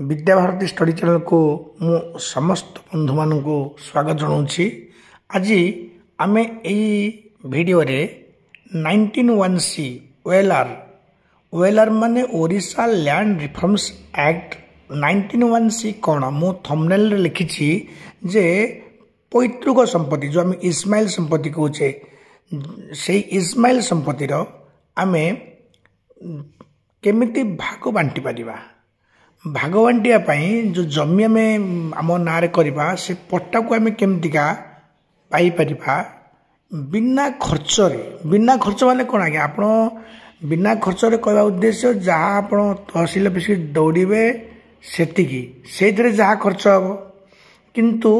Vidya Bharati study channel को मु समस्त बंधु मान को स्वागत जनाऊँगी। आज आम वीडियो रे 1901C OLR माने Odisha land reforms act 1901C कौन मु थंबनेल रे लिखी जे पैतृक संपत्ति जो आम इस्माइल संपत्ति कहे से इस्माइल संपत्ति आम केमिति भाग बांटी पारिबा भाग बांटिया जो जमी आम ना करवा से पट्टा को आम केमतिका पाई परिबा बिना खर्च माने कौन आज्ञा आप बिना खर्च कहवा उद्देश्य जहाँ आप तहसिल ऑफिस दौड़े से जहाँ खर्च हम किंतु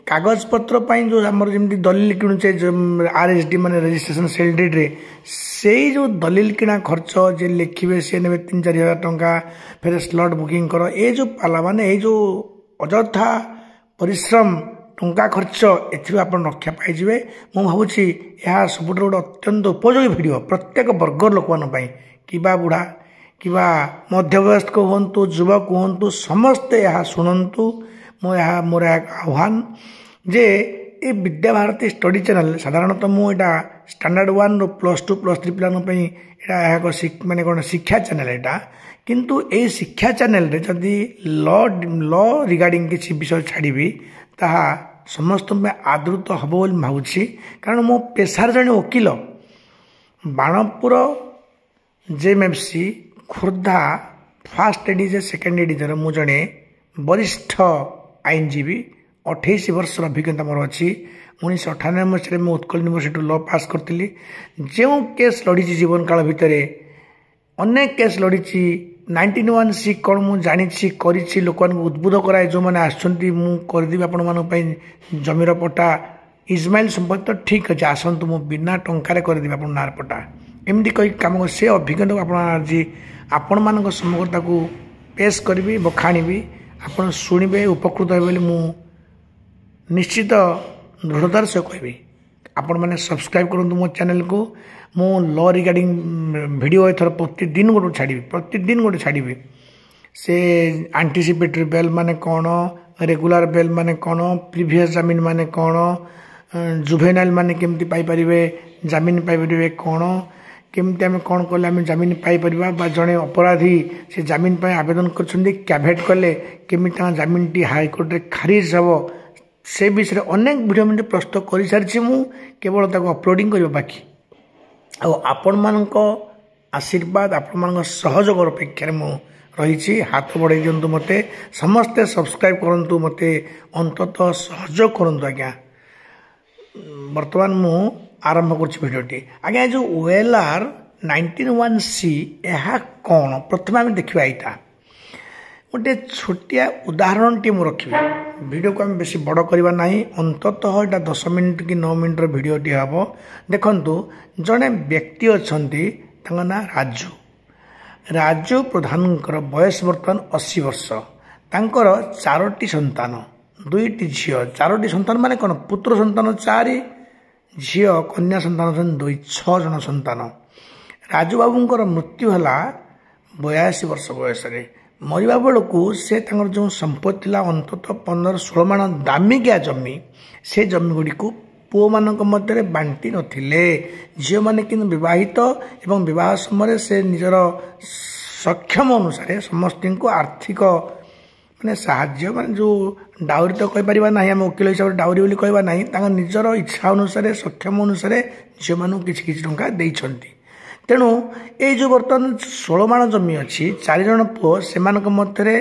कागज पत्र जो आमर जमी दलिल किणुचे RSD माने रजिस्ट्रेशन सेल डीड रे से जो दलिल किणा खर्च जे लिखे सी ने 3-4 हजार टंका फिर स्लॉट बुकिंग कर ये जो पाला माने ये जो अଯଥା परिश्रम टंका खर्च एथि आप रक्षा पाइबे। मु भावुची यह सब गोटे अत्यंत उपयोगी वीडियो प्रत्येक वर्ग लोक मानी कि बुढ़ा कि मध्यवयस्क हूँ युवक हूँ समस्ते यह शुणु। मोर आह्वान जे ये विद्याभारती स्टडी चैनल साधारणतः मुझा स्टैंडर्ड 1 +2 +3 पिला माने कौन शिक्षा चैनल यहाँ किंतु ये शिक्षा चैनल रे जदि लॉ रिगार्डिंग किसी विषय छाड़ी ताहा समस्त में आदृत हम बोली भावुची। कारण मो पेशार जड़े वकिल Banpur JMFC Khordha first ADJ second एडिजर मु जड़े वरिष्ठ आईनजीवी 28 वर्ष अभिज्ञता मोर अच्छी 1998 मसीह में उत्कल यूनिवर्सिटी लॉ पास करी जो केस लड़ी जीवन काल भितर अनेक केस लड़ी 1901C कौन मुझे जानी करी लोक उद्बुद्ध कराए जो मैंने आसदेवी आपण जमीर पट्टा इस्माइल संपत्ति तो ठीक अच्छे आसतु मु बिना टंकार करदेवी आप नार पट्टा एमती कही कम से अभिज्ञता को आज आपण मान सम्मुखता को पेश करी बखाणी आप शुणे उपकृत हे मु निश्चित दृढ़तार से कहबी। आपण मैंने सब्सक्राइब करूँ मो चैनल को मु लॉ रिगार्डिंग वीडियो एथर प्रतिदिन गोटे छाड़ी से एंटीसिपेटरी बेल माने कौन रेगुलर बेल माने कौन प्रीवियस जामिन माने कौन जुवेनाइल माने केमती पाई परिबे जामिन पाई परिबे कौन केमती आम कौन कले आम जामिन पाई परिबा बा जड़े अपराधी से जामिन पाई आवेदन करछन्ती कैवेट कले केमती जामिन टी हाईकोर्ट रे खारिज हम से विषय अनेक वीडियो में प्रस्तुत कर सारी मु केवल अपलोडिंग करबा बाकी आपण मानक आशीर्वाद आपण मानक सहयोग अपेक्षा मु रही हाथ बढ़ाई दिंतु मते समस्ते सब्सक्राइब करंतु मते अंततः सहयोग करंतु आज्ञा। वर्तमान मु आरंभ कर भिडियोटी आज्ञा जो OLR 1901C यह कौन प्रथम आम देखा यहाँ गोटे छोटिया उदाहरण टी मु रखी वीडियो को आम बेसी बड़ करवा ना अंततः यहाँ 10 मिनट कि 9 मिनट भिडियोटी हम देखु जड़े व्यक्ति अच्छा ना राजू प्रधान बयस बर्तमान 80 वर्ष तांकर 4टी संतान 2टी झी 4टी संतान माने कौन पुत्र संतान 4 झी कन्या संतान 2 6 जन संतान। राजू बाबूंकर मृत्यु है 82 वर्ष बयस मरवा बेलू से जो संपत्ति था अंततः 15-16 माण दामिकिया जमी से जमी गुड़ी को पुओ मानक मध्य बांटी नथिले झील मैंने कि विवाहित एवं विवाह समय से निजर सक्षम अनुसार समस्त को आर्थिक माने साहाय्य माने जो डाउरी तो कही पारिबा नाही हम वकील हिसाब से डाउरी बोली कहबा नाही तांका निजर इच्छा अनुसार सक्षम अनुसार झील मानू किछि टंका देइछंती। तेणु ये जो बर्तमान 16 माण जमी अच्छी 4 जन पुओ से मध्य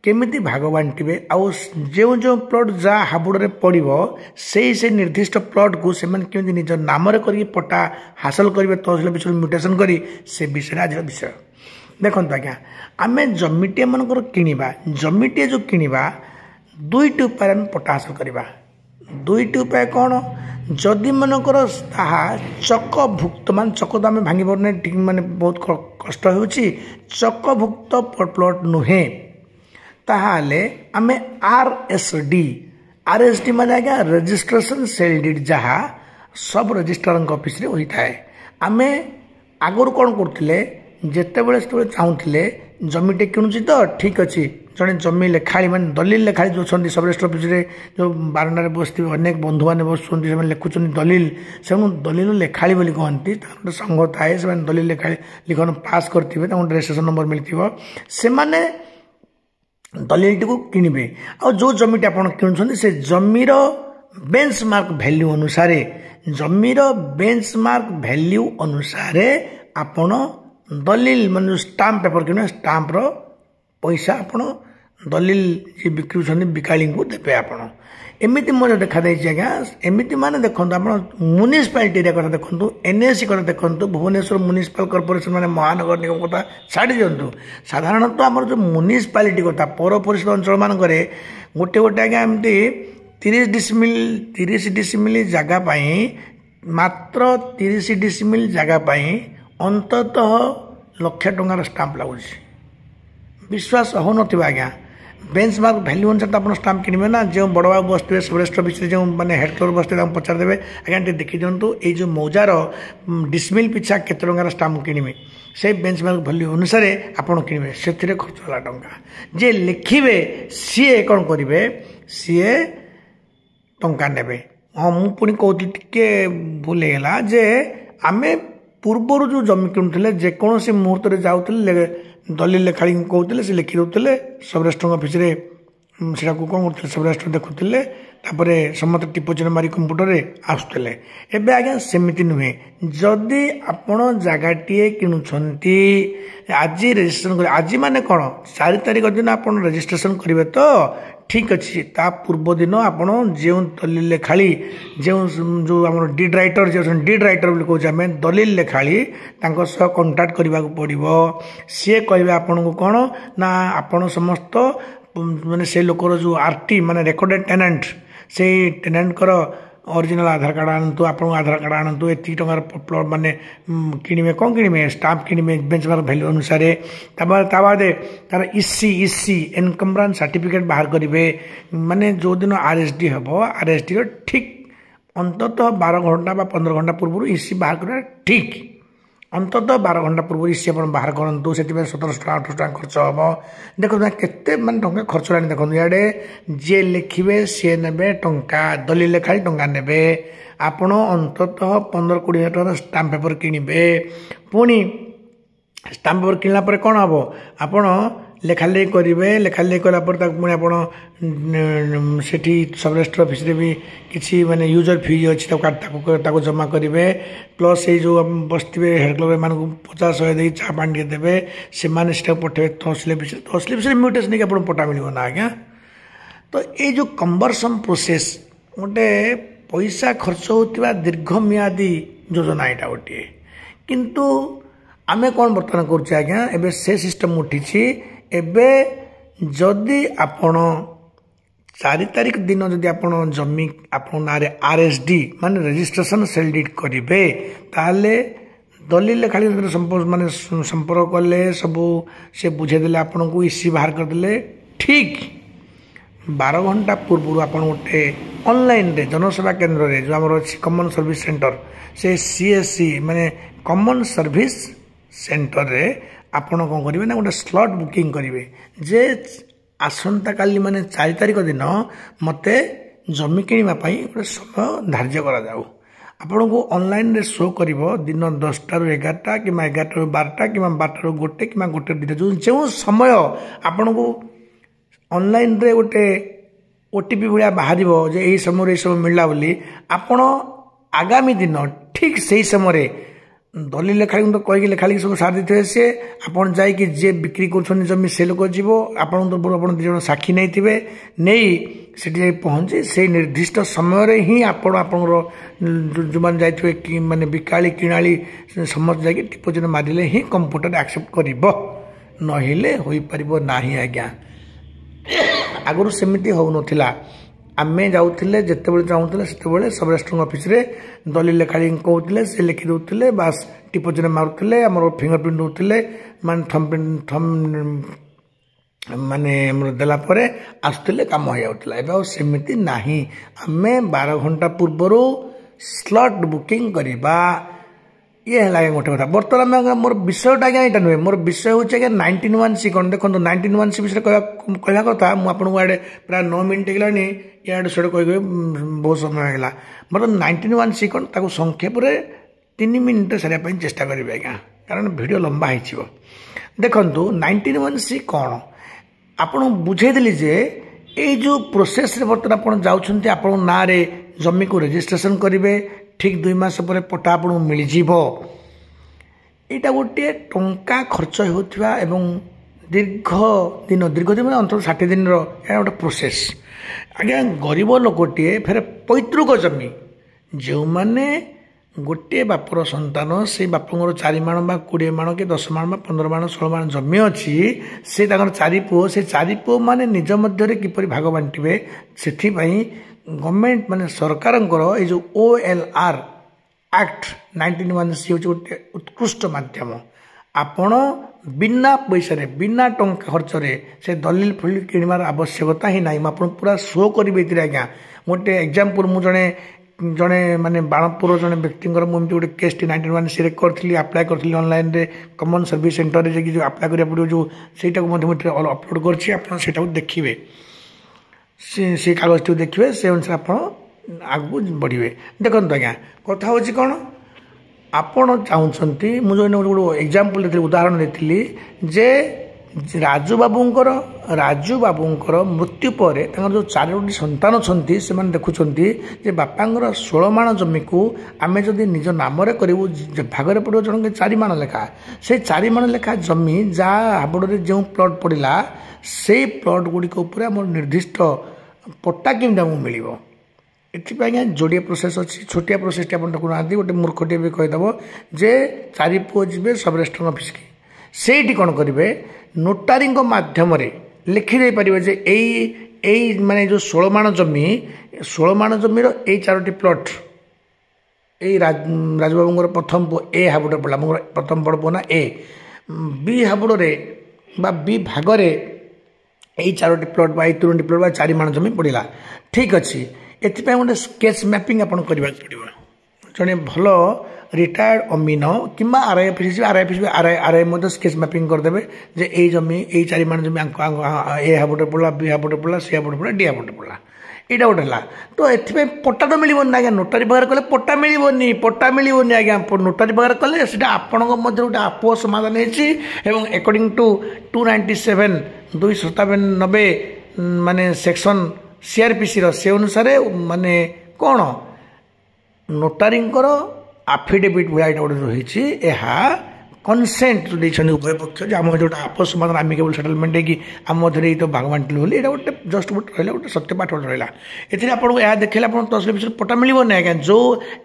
केमिति भाग बांटे आउ जो जो प्लॉट जहाँ हाबुड़ पड़ो से निर्दिष्ट प्लॉट को से केमिति निज नाम कर पट्टा हासिल करेंगे तहसिल विषय म्यूटेशन करी से विषय आज विषय देखो आज्ञा आम जमीटे मनकर किणवा जमीटे जो किणवा 2टी उपाय पट्टा हासिल करवा 2टी उपाय कौन जदि मनकर ताहा चकभुक्त मान चक तो आम भांगी पारे ठीक माने बहुत कष्ट हो चकभुक्त प्लॉट नुहे ताहाले आमे RSD माने आज्ञा रजिस्ट्रेशन सेल डीड जहाँ सब रजिस्ट्रार ऑफिस रे होता है। आमे आगुरी कौन करते जिते बड़े चाहूले जमीटे किणुची तो ठीक अच्छे ଜଣେ ଜମି ଲେଖାଳି ମାନେ ଦଲିଲ ଲେଖାଳି ଯେଉଁ ଅଛନ୍ତି ସବ୍ ରେଜିଷ୍ଟ୍ରି ଅଫିସରେ ଯେଉଁ ବାରଣ୍ଡାରେ ବସିଥିବେ ଅନେକ ବନ୍ଧୁମାନେ ବସୁଛନ୍ତି ସେମାନେ ଲେଖୁଛନ୍ତି ଦଲିଲ ସେମାନଙ୍କୁ ଦଲିଲ ଲେଖାଳି ବୋଲି କହନ୍ତି ତାଙ୍କର ଗୋଟେ ସଂଘ ଥାଏ ସେମାନେ ଦଲିଲ ଲେଖାଳି ଲିଖନ ପାସ୍ କରିଥିବେ ତାଙ୍କୁ ରେଜିଷ୍ଟ୍ରେସନ ନମ୍ବର ମିଳିଥିବ ସେମାନେ ଦଲିଲଟିକୁ କିଣିବେ ଆଉ ଯେଉଁ ଜମିଟି ଆପଣ କିଣୁଛନ୍ତି ସେ ଜମିର ବେଞ୍ଚମାର୍କ ଭ୍ୟାଲ୍ୟୁ ଅନୁସାରେ ଜମିର ବେଞ୍ଚମାର୍କ ଭ୍ୟାଲ୍ୟୁ ଅନୁସାରେ ଆପଣ ଦଲିଲ ମାନେ ଯେଉଁ ଷ୍ଟାମ୍ପ ପେପର କିଣିବେ ଷ୍ଟାମ୍ପର ପଇସା ଆପଣ ଦଲିଲ ଯିଏ ବିକ୍ରୁଛନ୍ତି ବିକାଳିଙ୍କୁ ଦେବେ ଆପଣ ଏମିତି ମଧ୍ୟ ଦେଖାଯାଇଛି ଆଜ୍ଞା ଏମିତି ମାନେ ଦେଖନ୍ତୁ ଆପଣ ମ୍ୟୁନିସିପାଲିଟି ଏରିଆ କଥା ଦେଖନ୍ତୁ NAC କଥା ଦେଖନ୍ତୁ ଭୁବନେଶ୍ୱର ମ୍ୟୁନିସିପାଲ କର୍ପୋରେସନ ମାନେ ମହାନଗର ନିଗମ କଥା ଛାଡ଼ି ଦିଅନ୍ତୁ ସାଧାରଣତଃ ଆମର ଯେଉଁ ମ୍ୟୁନିସିପାଲିଟି କଥା ପୌର ପରିଷଦ ଅଞ୍ଚଳମାନଙ୍କରେ ଗୋଟେ ଆଜ୍ଞା ଏମିତି 30 ଡିସିମିଲ ଜାଗା ପାଇଁ ମାତ୍ର 30 ଡିସିମିଲ ଜାଗା ପାଇଁ ଅନ୍ତତଃ ଲକ୍ଷେ ଟଙ୍କାର ଷ୍ଟାମ୍ପ ଲାଗୁଛି ବିଶ୍ୱାସ ହେଉନଥିବ ଆଜ୍ଞା ବେଞ୍ଚମାର୍କ ଭ୍ୟାଲ୍ୟୁ ଅନୁସାରେ ତ ଆପଣ ଷ୍ଟାମ୍ପ କିଣିବେ ନା ଯେଉଁ ବଡ଼ବାବୁ ବସିଥିବେ ସବ୍ ରେଜିଷ୍ଟ୍ରି ଅଫିସରେ ଯେଉଁ ମାନେ ହେଡ୍ କ୍ଲର୍କ ବସିଥିବେ ତାଙ୍କୁ ପଚାରିଦେବେ ଆଜ୍ଞା ଟିକେ ଦେଖିଦିଅନ୍ତୁ ଏଇ ଯେଉଁ ମୌଜାର ଡିସମିଲ ପିଛା କେତେ ଟଙ୍କାର ଷ୍ଟାମ୍ପ କିଣିବେ ସେଇ ବେଞ୍ଚମାର୍କ ଭ୍ୟାଲ୍ୟୁ ଅନୁସାରେ ଆପଣ କିଣିବେ ସେଥିରେ ଖର୍ଚ୍ଚ ହେଲା ଟଙ୍କା ଯିଏ ଲେଖିବେ ସିଏ କ'ଣ କରିବେ ସିଏ ଟଙ୍କା ନେବେ ହଁ ମୁଁ ପୁଣି କହୁଥିଲି ଟିକେ ଭୁଲ ହେଇଗଲା ଯେ ଆମେ ପୂର୍ବରୁ ଯେଉଁ ଜମି କିଣୁଥିଲେ ଯେକୌଣସି ମୁହୂର୍ତ୍ତରେ ଯାଉଥିଲେ ଦଲିଲ ଲେଖାଳି କହୁଥିଲେ ସେ ଲେଖି ଦେଉଥିଲେ ସବ୍ ରେଜିଷ୍ଟ୍ରଙ୍କ ଅଫିସରେ ସେଟାକୁ କ'ଣ କରୁଥିଲେ ସବ୍ ରେଜିଷ୍ଟ୍ର ଦେଖୁଥିଲେ ତାପରେ ସମସ୍ତେ ଟିପ ଚିହ୍ନ ମାରି କମ୍ପ୍ୟୁଟରରେ ଆସୁଥିଲେ ଏବେ ଆଜ୍ଞା ସେମିତି ନୁହେଁ ଯଦି ଆପଣ ଜାଗାଟିଏ କିଣୁଛନ୍ତି ଆଜି ରେଜିଷ୍ଟ୍ରେସନ କରିବେ ଆଜି ମାନେ କ'ଣ 4 ତାରିଖ ଦିନ ଆପଣ ରେଜିଷ୍ଟ୍ରେସନ କରିବେ ତ ଠିକ୍ ଅଛି ତା ପୂର୍ବ ଦିନ ଆପଣ ଯେଉଁ ଦଲିଲ ଲେଖାଳି ଯେଉଁ ଆମର ଡିଡ୍ ରାଇଟର ଯିଏ ଅଛନ୍ତି ଡିଡ୍ ରାଇଟର ବୋଲି କହୁଛେ ଆମେ ଦଲିଲ ଲେଖାଳି ତାଙ୍କ ସହ କଣ୍ଟାକ୍ଟ କରିବାକୁ ପଡ଼ିବ ସିଏ କହିବେ ଆପଣଙ୍କୁ କ'ଣ ନା ଆପଣ ସମସ୍ତ ମାନେ ସେ ଲୋକର ଯେଉଁ RT ମାନେ ରେକର୍ଡେଡ଼ ଟେନାଣ୍ଟ ସେଇ ଟେନାଣ୍ଟଙ୍କର ଅରିଜିନାଲ ଆଧାର କାର୍ଡ଼ ଆଣନ୍ତୁ ଆପଣଙ୍କ ଆଧାର କାର୍ଡ଼ ଆଣନ୍ତୁ ଏତିକି ଟଙ୍କାର ମାନେ କିଣିବେ କ'ଣ କିଣିବେ ଷ୍ଟାମ୍ପ କିଣିବେ ବେଞ୍ଚମାର୍କ ଭ୍ୟାଲ୍ୟୁ ଅନୁସାରେ ତା ବାଦେ ତାର ଇସି ଏନକମ୍ବ୍ରାନ୍ସ ସାର୍ଟିଫିକେଟ୍ ବାହାର କରିବେ ମାନେ ଯେଉଁଦିନ RSD ହେବ RSDର ଠିକ୍ ଅନ୍ତତଃ 12 ଘଣ୍ଟା ବା 15 ଘଣ୍ଟା ପୂର୍ବରୁ ଇସି ବାହାର କରିବା ଠିକ୍ ଅନ୍ତତଃ 12 ଘଣ୍ଟା ପୂର୍ବରୁ ଇସି ଆପଣ ବାହାର କରନ୍ତୁ ସେଥିପାଇଁ 1700 ଟଙ୍କା 1800 ଟଙ୍କା ଖର୍ଚ୍ଚ ହେବ ଦେଖନ୍ତୁ କେତେ ମାନେ ଟଙ୍କା ଖର୍ଚ୍ଚ ହେଲାଣି ଦେଖନ୍ତୁ ଇଆଡ଼େ ଯିଏ ଲେଖିବେ ସିଏ ନେବେ ଟଙ୍କା ଦଲିଲ ଲେଖାଳି ଟଙ୍କା ନେବେ ଆପଣ ଅନ୍ତତଃ 15-20 ହଜାର ଟଙ୍କାର ଷ୍ଟାମ୍ପ ପେପର କିଣିବେ ପୁଣି ଷ୍ଟାମ୍ପ ପେପର କିଣିଲା ପରେ କ'ଣ ହେବ ଆପଣ ଲେଖାଲେଖି କରିବେ ଲେଖାଲେଖି କଲା ପରେ ତାକୁ ପୁଣି ଆପଣ ସେଠି ସବ୍ ରେଜିଷ୍ଟ୍ରି ଅଫିସରେ ବି କିଛି ମାନେ ୟୁଜର ଫି ଅଛି ତାକୁ ଜମା କରିବେ ପ୍ଲସ୍ ସେଇ ଯେଉଁ ବସିଥିବେ ହେଡ୍ କ୍ଲର୍କ ଏମାନଙ୍କୁ 50-100 ଦେଇ ଚା ପାଣି ଟିକେ ଦେବେ ସେମାନେ ସେଟାକୁ ପଠାଇବେ ତହସିଲ ଅଫିସରେ ମ୍ୟୁଟେସନ୍ ନେଇକି ଆପଣଙ୍କୁ ପଟା ମିଳିବ ନା ଆଜ୍ଞା ତ ଏଇ ଯେଉଁ କନଭର୍ସନ୍ ପ୍ରୋସେସ୍ ଗୋଟେ ପଇସା ଖର୍ଚ୍ଚ ହେଉଥିବା ଦୀର୍ଘମିଆଦୀ ଯୋଜନା ଏଇଟା ଗୋଟିଏ କିନ୍ତୁ ଆମେ କ'ଣ ବର୍ତ୍ତମାନ କରୁଛେ ଆଜ୍ଞା ଏବେ ସେ ସିଷ୍ଟମ୍ ଉଠିଛି ଏବେ ଯଦି ଆପଣ 4 ତାରିଖ ଦିନ ଯଦି ଆପଣ ଜମି ଆପଣଙ୍କ ନାଁରେ RSD ମାନେ ରେଜିଷ୍ଟ୍ରେସନ ସେଲ୍ ଡିଡ୍ କରିବେ ତାହେଲେ ଦଲିଲ ଲେଖାଳି ମାନେ ସମ୍ପର୍କ କଲେ ସବୁ ସେ ବୁଝେଇଦେଲେ ଆପଣଙ୍କୁ ଇସି ବାହାର କରିଦେଲେ ଠିକ୍ 12 ଘଣ୍ଟା ପୂର୍ବରୁ ଆପଣ ଗୋଟେ ଅନଲାଇନରେ ଜନସେବା କେନ୍ଦ୍ରରେ ଯେଉଁ ଆମର ଅଛି କମନ୍ ସର୍ଭିସ୍ ସେଣ୍ଟର ସେ CSC ମାନେ କମନ୍ ସର୍ଭିସ୍ ସେଣ୍ଟରରେ ଆପଣ କ'ଣ କରିବେ ନା ଗୋଟେ ସ୍ଲଟ୍ ବୁକିଂ କରିବେ ଯେ ଆସନ୍ତାକାଲି ମାନେ 4 ତାରିଖ ଦିନ ମୋତେ ଜମି କିଣିବା ପାଇଁ ଗୋଟେ ସମୟ ଧାର୍ଯ୍ୟ କରାଯାଉ ଆପଣଙ୍କୁ ଅନଲାଇନରେ ଶୋ କରିବ ଦିନ 10ଟାରୁ 11ଟା କିମ୍ବା 11ଟାରୁ 12ଟା କିମ୍ବା 12ଟାରୁ 1 କିମ୍ବା 1ଟାରୁ 2ଟା ଯେଉଁ ସମୟ ଆପଣଙ୍କୁ ଅନଲାଇନରେ ଗୋଟେ OTP ଭଳିଆ ବାହାରିବ ଯେ ଏହି ସମୟରେ ଏହି ସମୟ ମିଳିଲା ବୋଲି ଆପଣ ଆଗାମୀ ଦିନ ଠିକ୍ ସେହି ସମୟରେ ଦଲିଲ ଲେଖାଳିଙ୍କୁ ତ କହିକି ଲେଖାଳିକି ସବୁ ସାରି ଦେଇଥିବେ ସେ ଆପଣ ଯାଇକି ଯିଏ ବିକ୍ରି କରୁଛନ୍ତି ଜମି ସେ ଲୋକ ଯିବ ଆପଣଙ୍କ ତରଫରୁ ଆପଣ 2 ଜଣ ସାକ୍ଷୀ ନେଇଥିବେ ନେଇ ସେଠି ଯାଇ ପହଞ୍ଚି ସେଇ ନିର୍ଦ୍ଦିଷ୍ଟ ସମୟରେ ହିଁ ଆପଣ ଆପଣଙ୍କର ଯେଉଁମାନେ ଯାଇଥିବେ ମାନେ ବିକାଳି କିଣାଳି ସମସ୍ତେ ଯାଇକି ଟିପ ଚିହ୍ନ ମାରିଲେ ହିଁ କମ୍ପ୍ୟୁଟର ଆକ୍ସେପ୍ଟ କରିବ ନହେଲେ ହୋଇପାରିବ ନାହିଁ ଆଜ୍ଞା ଆଗରୁ ସେମିତି ହେଉନଥିଲା ଆମେ ଯାଉଥିଲେ ଯେତେବେଳେ ଚାହୁଁଥିଲେ ସେତେବେଳେ ସବ୍ ରେଜିଷ୍ଟ୍ରଙ୍କ ଅଫିସରେ ଦଲିଲ ଲେଖାଳି କହୁଥିଲେ ସେ ଲେଖି ଦେଉଥିଲେ ବାସ୍ ଟିପ ଚିହ୍ନ ମାରୁଥିଲେ ଆମର ଫିଙ୍ଗର ପ୍ରିଣ୍ଟ ଦେଉଥିଲେ ମାନେ ମାନେ ଆମର ଦେଲା ପରେ ଆସୁଥିଲେ କାମ ହେଇଯାଉଥିଲା ଏବେ ଆଉ ସେମିତି ନାହିଁ ଆମେ 12 ଘଣ୍ଟା ପୂର୍ବରୁ ସ୍ଲଟ୍ ବୁକିଂ କରିବା ये है गोटे कथा बर्तमान मोर विषयटा आज्ञा यहाँ नुहे मोर विषय हूँ आज्ञा 19(1)C कौन देखो 19(1)C विषय कहवा कथा मुझे आड़े प्राय 9 मिनट होगा इे से कह बहुत समय होगा मतलब 19(1)C कौन ताको संक्षेप 3 मिनट सारे चेष्टा करेंगे आज्ञा कारण वीडियो लंबा हो देखु 19(1)C कौन आपन बुझेदेली जे ये जो प्रोसेस बर्तमान आप जाऊँच आपण ना जमी को रजिस्ट्रेशन करेंगे ठीक 2 मास पर पट्टा आपको मिल जाव यहाँ गोटे टंका खर्च होता एवं दीर्घ दिन मैं अंतर 60 दिन गोटे प्रोसेस आज्ञा गरीब लोकटे फेर पैतृक जमी जो मैंने गोटे बापर संतान से बापर 4 माण 20 माण कि 10 माण 15 माण 16 माण जमी अच्छी से 4 पुओ से 4 पुओ मैंने निज मध्य किपरि भाग बांटे से गवर्नमेंट माने सरकार ये जो OLR एक्ट 19(1)C हूँ गोटे उत्कृष्ट माध्यम आपण बिना पैसा बिना टंका खर्च से दलिल फलिल किणवार आवश्यकता ही ना मुझे पूरा शो करी आज्ञा गोटे एग्जांपल मुझे जड़े माने बाणपुर जड़े व्यक्ति मुझे गोटे केस 19(1)C करी आप्लाय करी ऑनलाइन रे कॉमन सर्विस सेंटर रे जो आप्लाय करा पड़ो जो सहीटा अपलोड कर देखिए से कागज टी देखिए से अनुसार आप आगू बढ़े देखो आज्ञा कथा हूँ कौन आपण चाहते मुझे गोटे एग्जांपल उदाहरण देती जे राजू बाबूंकर मृत्यु पर जो 4टी संतान अच्छा से देखुं बापांर 16 माण जमी को आम जदि निज नाम करूँ भागरे पड़ो जन 4 माण लेखा से 4 माण लेखा जमी जहाँ हाबुड़ जो प्लट पड़ा से प्लट गुड़िक निर्दिष्ट पट्टा केमी आमको मिल एपाई जोड़िए प्रोसेस अच्छी छोटिया प्रोसेस टी आप देखुना गोटे मूर्खटे भी कहीदेव जे 4 पुओ जी सब रजिस्टर ऑफिस की से कौन करेंगे नोटारी मध्यम लिखिदे पारे जे यही माने जो 16 माण जमी 16 माण जमीर यही 4टी प्लट यही राजबाबू प्रथम पुओ ए हाबुड़ पड़ा मोर प्रथम बड़ पुओ ना ए बी हाबुड़े बी भागरे यही 4टी प्लट 3टी प्लट 4 माण जमी पड़ा ठीक अच्छे एपाई गोटे स्केच मैपिंग आपन करने पड़ो जड़े भल रिटायर्ड अमीन कि RI office RI sketch mapping करदे जे यही जमी यही 4 माण जमी ए हाबुटे पड़ा बी हाबुटे पड़ा सी हाबुटे पड़ा डी हाबुटे पड़ा यहाँ गोटे है तो ये पट्टा तो मिलनी आज्ञा नोटारी पाखे कले पट्टा मिलनी आज्ञा नोटारी पाखे कले आपण गोटे आपो समाधान हो अकॉर्डिंग टू 297 297 माने सेक्शन CRPC से अनुसार माने कौन नोटारी आफिडेविट भाई गोटे रही कनसेंट जो उभय पक्ष आम जो आपस समाधान आमिकेबल सेटलमेंट है कि आम मध्य तो भाग बांटिलु बोली यहाँ गोटे जस्ट गोटे रहा गोटे सत्यपाठ गोटे रहा ये आपको यह देखे आप तहसिल विषय पट्टा मिलनी आज्ञा जो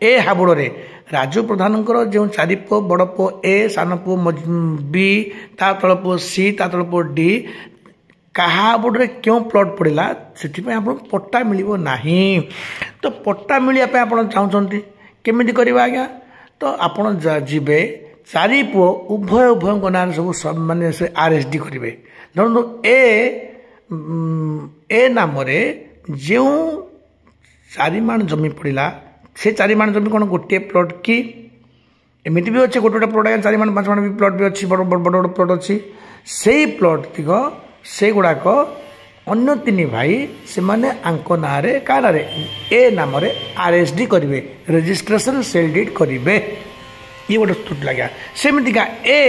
ए हाबुड़े राजू प्रधान जो 4 पुओ बड़ पुओ ए सान पुओ बी ता तल पुओ सी ता तल पुओ डी क्या हाबुड़े क्यों प्लट पड़ा से पट्टा मिलना तो पट्टा मिलने आप चाहते केमी करवा आज्ञा तो आपड़ जीवे 4 पुओ उभय ना सब माने से RSD करेंगे धरु ए नाम जो 4 माण जमी पड़ा से 4 माण जमी कौन गोटे प्लट कि एमती भी अच्छे गोटे प्लट 4 माण 5 माण भी प्लट भी अच्छी बड़ बड़ प्लट अच्छी से प्लट तिक से गुड़ाक अन्य 3 भाई से माने आंको ना का ए नाम RSD करेंगे रजिस्ट्रेशन सेल डीड करेंगे ये गोटे त्रुटि लगे सेमतिका ए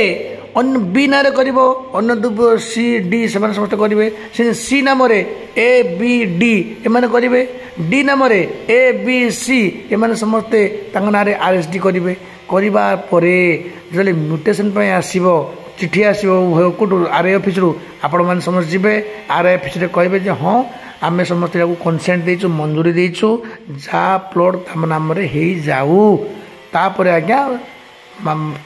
अन्न बी ना कर सी डी से समस्त करेंगे से सी नाम ए बी डी एम करेंगे डी नाम ए बी सी एम समस्ते ना RSD करेंगे करने जो म्यूटेशन आसो चिठी आसो कौटू RI ऑफिस रु आपण मैंने समस्त जी RI ऑफिस कहे हाँ आम समस्त कनसेंट देचु मंजूरी देचु जहाँ प्लट आम नाम जाऊ तापर आज्ञा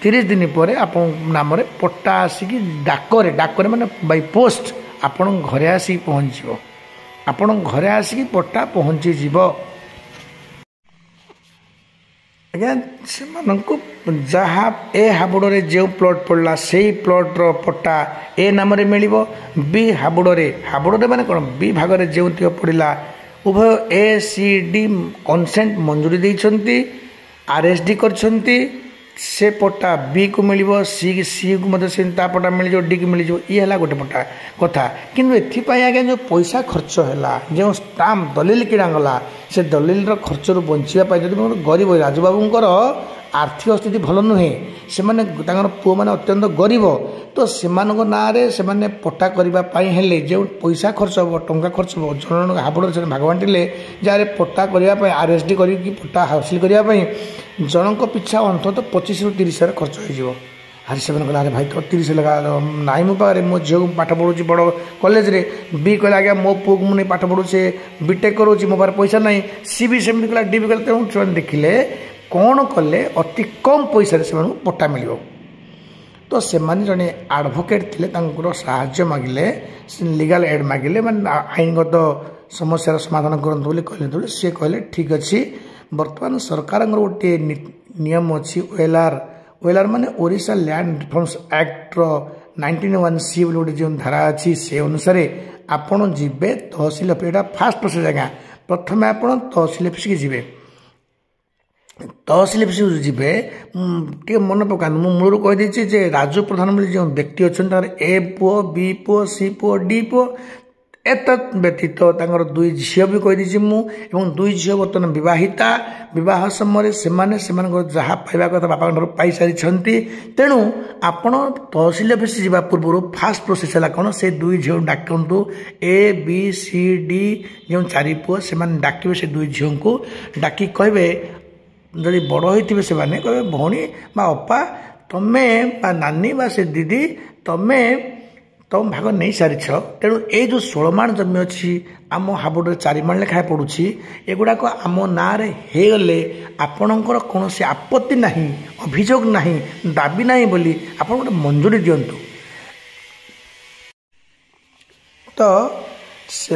30 दिन पर आप नाम पट्टा आसिक डाकरे माने बाय पोस्ट आपण घरे आसिक पहुँच आपण घरे आसिक पट्टा पहुँची जीव आज्ञा से जहाँ ए हाबुड़े जो प्लट पड़ा से प्लट्र पट्टा ए नाम मिल बी हाबुड़े माने कौन बी भाग जो पड़ा उभय A C D कनसेंट मंजूरी देइछंती RSD करछंती से पट्टा बी को मिल सी को मतलब से पट्टा मिल डी को मिल ये है गोटे पट्टा कथा किंतु एथिपाई आज्ञा जो पैसा खर्च है जो स्टाम्प दलिल किणागला से दलिल खर्च रू बचापी जब गरीब राजूबाबूर आर्थिक स्थिति भल नुहे से पुओ मैंने अत्यंत गरीब तो से ना पट्टा करने जो पैसा खर्च हम टंका खर्च हम जन हाबड़ से भाग बांटिले जहाँ पट्टा करने RSD कर पट्टा हासिल करने जनक पिछा अंततः 25 ରୁ 30 हजार खर्च हो आरे से अरे भाई तो 30 लगा नाई मो पाखे मो झील को पाठ पढ़ुची बड़ कॉलेज रे बी कहला आज्ञा मो पुओ को मुझे पाठ पढ़ुचे बीटेक करोची मो पाखे पैसा ना सी भी सेमती कहला डी भी कहला तेणु देखिले कौन कले अति कम पैसा से पट्टा मिल तो से जड़े आडभोकेट थे साहाय्य मागिले लीगल एड मागिले माने आईनगत समस्या समाधान करूँ कहले सी कहले ठीक अच्छे बर्तमान सरकार गोटे नियम अच्छी OLR माने Odisha land reforms act 1901C गोटे जो धारा अच्छी से अनुसार आपण जीवे तहसिल ऑफिस फास्ट प्रोसेस आज्ञा प्रथम आप तहसिल ऑफिस की जीवे तहसिल ऑफिस जीवे टे मन पका मूल कहीदे राजू प्रधान बोली जो व्यक्ति अच्छा ए पुओ बी पुओ सी पुओ डी पुओ एत व्यतीत दुई झील भी कहीदे मुझे दुई झील बर्तमान बहिता बह समय से जहाँ पाइबा कथा बापा पाई सारी तेणु आपण तहसिल ऑफिस जावा पूर्व फास्ट प्रोसेस है कौन से दुई झील डाकतु A B C D जो 4 पुओ से डाकिबे से दुई झील को डाकी कहे जदि बड़ होते से कहे भौणी बा अपा तुम्हें बा नानी बा से दीदी तुम्हें तुम भाग नहीं सारी तेणु ये जो 16 माण जमी अच्छी आम हाबुड़ 4 माण लेखाएं पड़ुची एगुड़ाक आम ना गले आपणकर कौन आपत्ति ना अभियोग ना दाबी ना बोली आप गोटे मंजूरी दिंतु तो से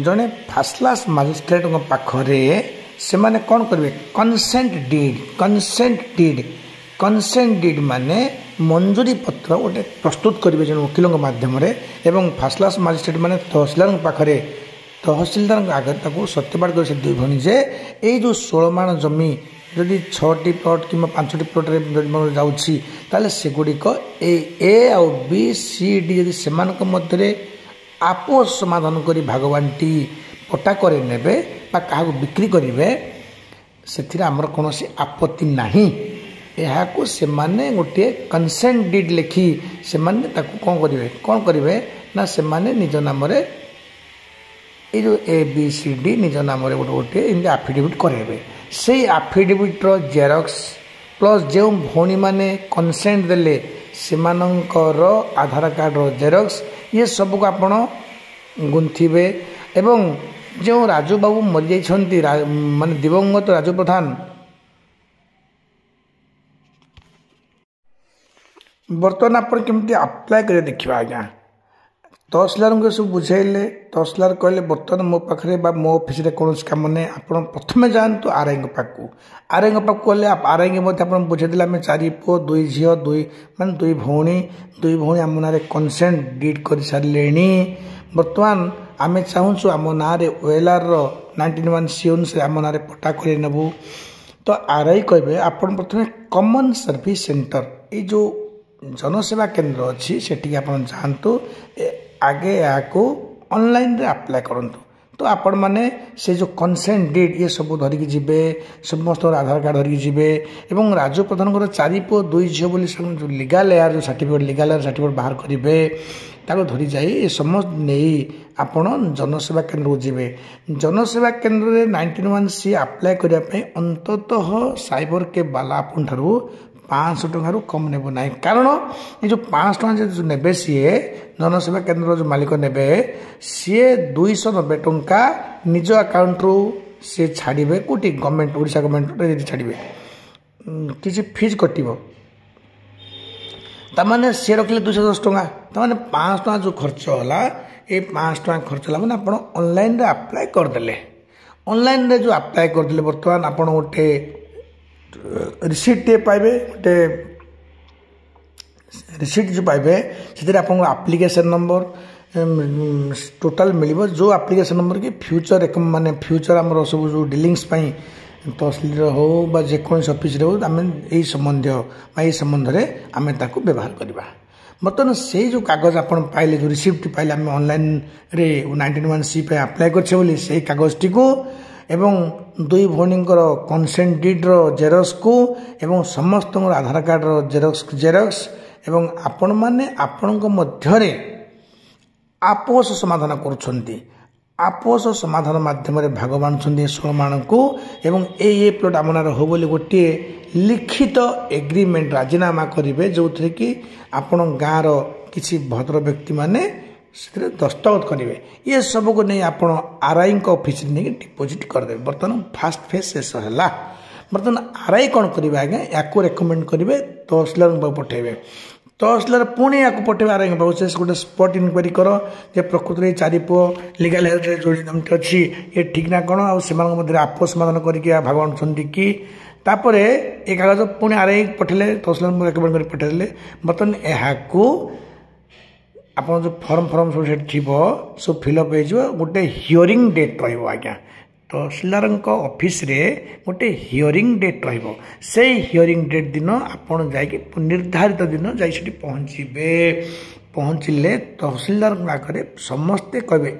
जड़े फर्स्ट क्लास मजिस्ट्रेट पाखरे से कौन करेंगे कंसेंट डीड माने मंजूरी पत्र गोटे प्रस्तुत करेंगे जो वकिलों माध्यम एवं फर्स्ट क्लास मजिस्ट्रेट माने तहसिलदार पाखे तहसिलदार आगे सत्यपाठ कर दुई भणी जे ये जो 16 माण जमी जदि 6टी प्लट कि 5टी प्लट जाऊँगी सेगुड़िक ए आउ बी सी डी यदि से मध्य आपस समाधान कर भागवांटी पट्टा करे नेबे क्या बिक्री करेंगे से आमर कौन आपत्ति नहीं यहाँ से माने गोटे कंसेंट डीड लिखी से कौन करेंगे ना से निज नाम ये जो ABCD निज नाम गोटे गोटे आफिडेविट करेंगे से आफिडेविट्र जेरक्स प्लस जो भौणी मैंने कंसेंट देले से आधार कार्ड जेरक्स ये सब को आपण गुंथिबे एवं जो राजू बाबू मरी जाइए माने दिवंगत राजू प्रधान बर्तमान आप केमती अप्लाई कर देखा आज्ञा तहसिलदार को सब बुझेले तहसिलदार कहले बर्तमान मो पाखे मो ऑफिस कौन कम नहीं आप प्रथम जातु RI पाक गले RI बुझेदे आम 4 पुओ 2 झील 2 मान 2 भौणी आम ना कंसेंट डीड कर सारे बर्तमान आम चाहूँ आम ना OLR 1901C अनुसार आम ना पट्टा कर नेबू तो RI कहे आप प्रथम कॉमन सर्विस सेंटर ये जो जनसेवा केंद्र अच्छी से जातु आगे या ऑनलाइन रे अप्लाई करूँ तो आपण मैंने से जो कंसेंट डीड ये सब धरिकी जीवे समस्त आधार कार्ड धरिकी जीवे एवं राजू प्रधान 4 पुओ 2 झील बोली जो लीगल एयर जो सर्टिफिकेट बाहर करेंगे ताको धरी जाई ये समस्त नहीं आपण जनसेवा केंद्र को जीवे जनसेवा केंद्र रे 1901C अप्लाई करने अंततः साइबर के बाला आपन ठारू 500 टंकार कम नेब ना कारण ये जो 500 टंका जो नेबे सी जनसेवा केंद्र जो मालिक नेबे सी 290 टंका निज अकाउंट रू सी छाड़े कौटी गवर्नमेंट ओडिशा गवर्नमेंट छाड़े किसी फीस कटिव तमाने सी रखिले 210 टंका तमाने 500 टंका जो खर्च होला ये 500 टंका खर्च होला माने आपण ऑनलाइन रे अप्लाई करदेले ऑनलाइन रे जो अप्लाई करदेले बर्तमान आपण गोटे रिसीट टे पाइबे गोटे रिसीट जो पाइबे से आप एप्लिकेशन नंबर टोटाल मिल जो एप्लिकेशन नंबर कि फ्यूचर माने फ्यूचर आम सब जो डिलिंग्स तहसिल हो बा जेकोसी ऑफिस हो आम यही संबंध में आम ताको व्यवहार करवा। बर्तमान से जो कागज आप पाइले जो रिसीप्ट पाइले आम ऑनलाइन रे 19(1) पे अप्लाई करछे से कागज टी को एवं दुई भौणी कंसेंट डीड रो जेरक्स को एवं समस्त आधार कार्ड रो जेरक्स एवं आपण माने आपण मध्य आपोष समाधान करुछंती। आपोष समाधान माध्यम भाग बांधुंट 16 मान को एवं ए प्लॉट आम नार हो बोली गोटे लिखित एग्रीमेंट राजीनामा करेंगे जो थे कि आपण गाँव किसी भद्र व्यक्ति माने दस्तखत करेंगे। ये सब को नहीं आप आरआई ऑफिस नहीं डिपोजिट करदे। बर्तमान फास्ट फेज शेष है। बर्तमान आरआई कौन करेंगे आज्ञा या रेकमेंड करेंगे तहसिलदार पठेबे। तहसिलदार पुणी या पठेबे आरआई से गोटे स्पॉट इनक्वारी कर जे प्रकृत में 4 पुओ लीगल हेल्थ जोड़े अच्छी ये ठीक ना कौन आ आपस समाधान करके भागवान कि तापर ये कागज पुणी आरआई पठेले तहसिलदार रेकमेंड कर पठेले। बर्तमान यहाँ आप जो फर्म सब सब फिलअप हो गोटे हियरिंग डेट रज्ञा तहसिलदार ऑफिस रे गोटे हियरिंग डेट से हियरिंग डेट दिन आपड़ जा निर्धारित दिन जा पहुँचे। पहुँचले तहसिलदार आगे समस्ते कहे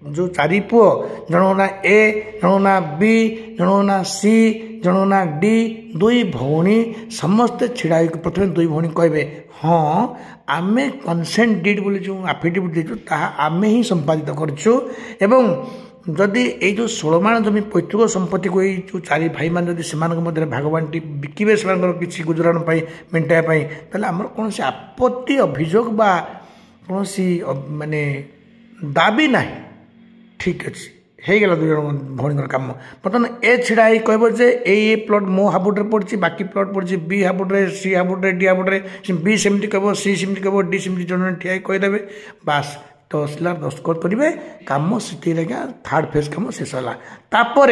जो 4 पुओ जन ना ए जन ना बी जन ना सी जन ना डी 2 भौणी समस्ते छिड़ा प्रथम 2 भौणी कहे हाँ आमे कंसेंट डीड बोली जो आफिडेविट देचु ताहा आमे ही संपादित करछु एवं जदि ये जो 16 मान जमी पैतृक संपत्ति को जो 4 भाई मान जदि से मध्य भागवानटी बिकिबे से किसी गुजराण मेटाइवाई ताले आमर कौन से आपत्ति अभियोग बा कौन सी माने दाबी ना ठीक अच्छे होगला 2 जन भौणी कम। बर्तमान ए छिड़ा कह ए प्लॉट मो हाबुटे पड़ी बाकी प्लॉट पड़ी बी हाबुटे सी हाबुटे डी हाबुटे बी सेमती कह सी सेमती कह डी सेमती जन ठिया कहीदेवे बास तहसिलदार दस्तखत करेंगे कम से 3rd फेज कम शेष है। तापर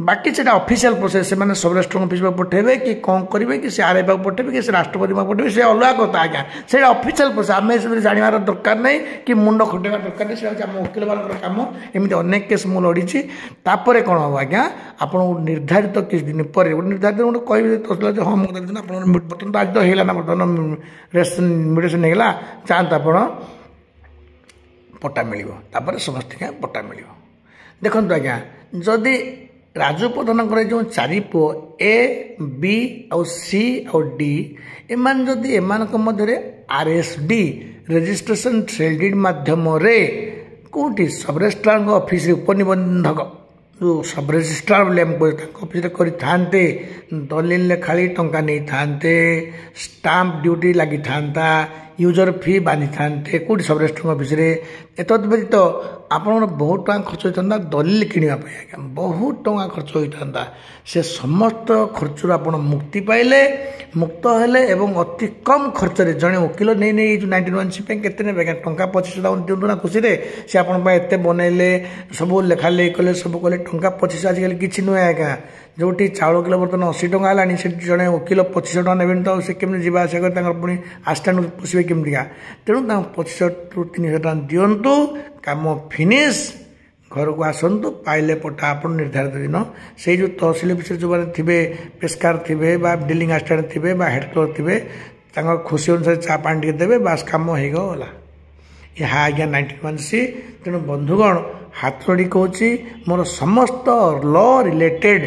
बाकी से ऑफिशियल प्रोसेस से मैंने सब रजिस्टर ऑफिस में पठेबे कि कौन करेंगे कि से आरआई पठेबे कि से राष्ट्रपति पठेबे से अलग कथा आज्ञा से ऑफिशियल प्रोसेस आम से जानवर दरकार नहीं कि मुंड खटेवा दरकार नहीं से आम वकिल मान कम एमती अनेक केस मुझे लड़ी। तापर कौन हम आज्ञा आप निर्धारित किसी दिन पर निर्धारित गोटे कहे तहसिलदार हाँ मुझे दिन आप बर्तमान तो आज तो होगा ना बर्तमान मेडिसिन होगा चाहता आप पट्टा मिल समस्त पट्टा मिल। देखो आज्ञा जदि राजू प्रधान जो 4 पुओ ए बी आउ सी आउ डी एमान जदि एमान मध्य आरएसडी रजिस्ट्रेशन सेल डीड माध्यम कौटी सब रजिस्ट्रार ऑफिस उपनिबंधक जो सब रजिस्ट्रार ऑफिस करते दलिल खाली टंका नहीं थांते स्टाम्प ड्यूटी लगी था यूजर फी बांधी थांते कौटी सब रजिस्ट्रार ऑफिस एत व्यतीत आप बहुत टाँग खर्च होता दलिल किणापी आज्ञा बहुत टाँग खर्च होता से समस्त खर्चर आप मुक्ति पाइले मुक्त हेले एवं अति कम खर्च जड़े वकिल नहीं नहीं जो 19(1) केते ने टंका 25,000 दिंतु ना खुशी से आपत बनइले सब लेखा लेखी कले सब कले टंका 25 आजिकल किसी नुहे आज्ञा जो चाउल किलो बर्तमान 80 टंका है जड़े वकिल 2500 टका ने तो से केमी जावा आसा कर पुणी आस्टाण पोषे केमतिका तेणु 2500 ରୁ 300 टका दिंतु काम फिनिश घर को आसतु पाइले पट्टा आप निर्धारित दिन से जो तहसिल विषय जो मैंने थे पेस्कार थे डिलिंग आसिस्टेंट थे हेड क्लर्क थे खुशी अनुसार चा पानी टे देवे बास कम होगला यह आज्ञा 19(1) तेणु बंधुगण हाथ जोड़ी कहूँ मोर समस्त लॉ रिलेटेड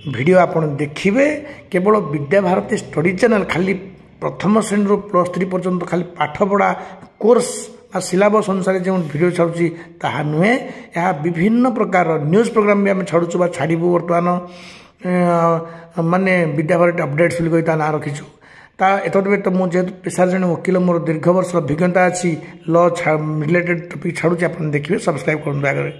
वीडियो आप देखिए केवल विद्याभारती स्टडी चैनल खाली प्रथम श्रेणी + 3 पर्यंत खाली पाठपढ़ा कोर्स सिलेबस अनुसार जो वीडियो छाड़ुची ताहा नुहे यह विभिन्न प्रकार न्यूज प्रोग्राम भी आम छाड़ू छाड़ू बर्तमान माने विद्याभारती अपडेट्स बोली कही ना रखीचु ता एतद मुझे पेशार जन वकिल मोर दीर्घ वर्ष अभिज्ञता अच्छी लॉ रिलेटेड टॉपिक छाड़ू आप देखिए सब्सक्राइब करूँ आगे।